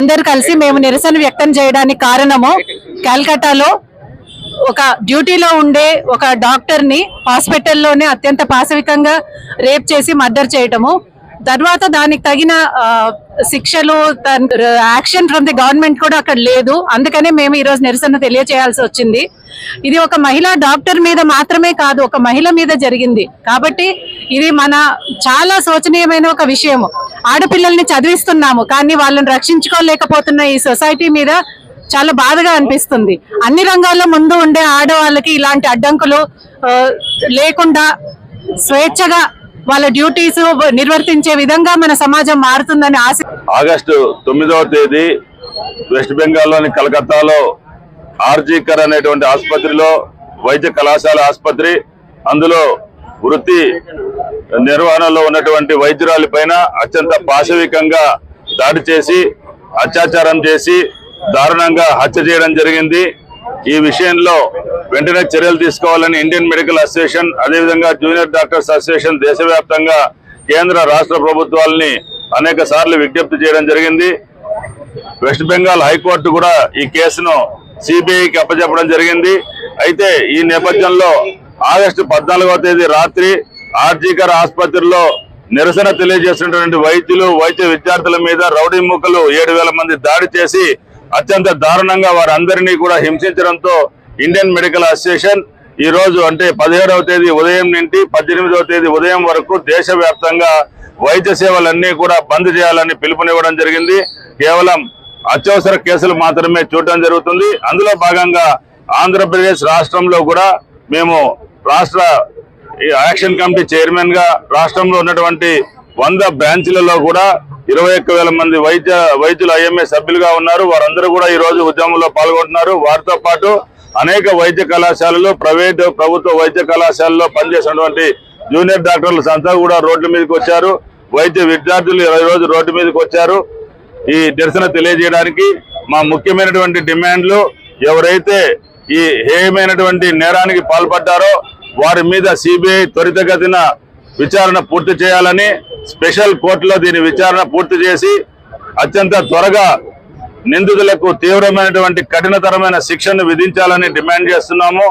అందరూ కలిసి మేము నిరసన వ్యక్తం చేయడానికి కారణము కలకత్తాలో ఒక డ్యూటీలో ఉండే ఒక డాక్టర్ ని హాస్పిటల్లోనే అత్యంత పాశవికంగా రేప్ చేసి మర్డర్ చేయటము, తర్వాత దానికి తగిన శిక్షలు యాక్షన్ ఫ్రమ్ ది గవర్నమెంట్ కూడా అక్కడ లేదు. అందుకనే మేము ఈరోజు నిరసన తెలియజేయాల్సి వచ్చింది. ఇది ఒక మహిళా డాక్టర్ మీద మాత్రమే కాదు, ఒక మహిళ మీద జరిగింది. కాబట్టి ఇది మన చాలా శోచనీయమైన ఒక విషయము. ఆడపిల్లల్ని చదివిస్తున్నాము కానీ వాళ్ళని రక్షించుకోలేకపోతున్న ఈ సొసైటీ మీద చాలా బాధగా అనిపిస్తుంది. అన్ని రంగాల్లో ముందు ఉండే ఆడవాళ్ళకి ఇలాంటి అడ్డంకులు లేకుండా స్వేచ్ఛగా వాళ్ళ డ్యూటీస్ నిర్వర్తించే విధంగా మన సమాజం మారుతుందని ఆశ. ఆగస్టు 9వ తేదీ వెస్ట్ బెంగాల్లోని కలకత్తాలో ఆర్జీకర్ అనేటువంటి ఆసుపత్రిలో, వైద్య కళాశాల ఆసుపత్రి, అందులో వృత్తి నిర్వహణలో ఉన్నటువంటి వైద్యురాలి పైన అత్యంత పాశవికంగా దాడి చేసి అత్యాచారం చేసి దారుణంగా హత్య చేయడం జరిగింది. ఈ విషయంలో వెంటనే చర్యలు తీసుకోవాలని ఇండియన్ మెడికల్ అసోసియేషన్, అదేవిధంగా జూనియర్ డాక్టర్స్ అసోసియేషన్ దేశవ్యాప్తంగా కేంద్ర రాష్ట్ర ప్రభుత్వాలని అనేక సార్లు విజ్ఞప్తి చేయడం జరిగింది. వెస్ట్ బెంగాల్ హైకోర్టు కూడా ఈ కేసును సిబిఐకి అప్పచెప్పడం జరిగింది. అయితే ఈ నేపథ్యంలో ఆగస్టు 14వ తేదీ రాత్రి ఆర్జీకర్ ఆసుపత్రిలో నిరసన తెలియజేసినటువంటి వైద్యులు, వైద్య విద్యార్థుల మీద రౌడీ మూకలు 7,000 మంది దాడి చేసి అత్యంత దారుణంగా వారందరినీ కూడా హింసించడంతో ఇండియన్ మెడికల్ అసోసియేషన్ ఈ రోజు అంటే 17వ తేదీ ఉదయం నుండి 18వ తేదీ ఉదయం వరకు దేశవ్యాప్తంగా వైద్య సేవలన్నీ కూడా బంద్ చేయాలని పిలుపునివ్వడం జరిగింది. కేవలం అత్యవసర కేసులు మాత్రమే చూడడం జరుగుతుంది. అందులో భాగంగా ఆంధ్రప్రదేశ్ రాష్ట్రంలో కూడా మేము రాష్ట్ర యాక్షన్ కమిటీ చైర్మన్ గా రాష్ట్రంలో ఉన్నటువంటి 100 బ్రాంచ్లలో కూడా 21,000 మంది వైద్యులు ఐఎంఏ సభ్యులుగా ఉన్నారు. వారందరూ కూడా ఈ రోజు ఉద్యమంలో పాల్గొంటున్నారు. వారితో పాటు అనేక వైద్య కళాశాలలు, ప్రైవేటు ప్రభుత్వ వైద్య కళాశాలలో పనిచేసినటువంటి జూనియర్ డాక్టర్లు అంతా కూడా రోడ్ల మీదకి వచ్చారు. వైద్య విద్యార్థులు ఈ రోజు రోడ్డు మీదకి వచ్చారు. ఈ నిరసన తెలియజేయడానికి మా ముఖ్యమైనటువంటి డిమాండ్లు, ఎవరైతే ఈ హేయమైనటువంటి నేరానికి పాల్పడ్డారో వారి మీద సిబిఐ త్వరితగతిన విచారణ పూర్తి చేయాలని, స్పెషల్ కోర్టులో దీని విచారణ పూర్తి చేసి అత్యంత త్వరగా నిందితులకు తీవ్రమైనటువంటి కఠినతరమైన శిక్షను విధించాలని డిమాండ్ చేస్తున్నాము.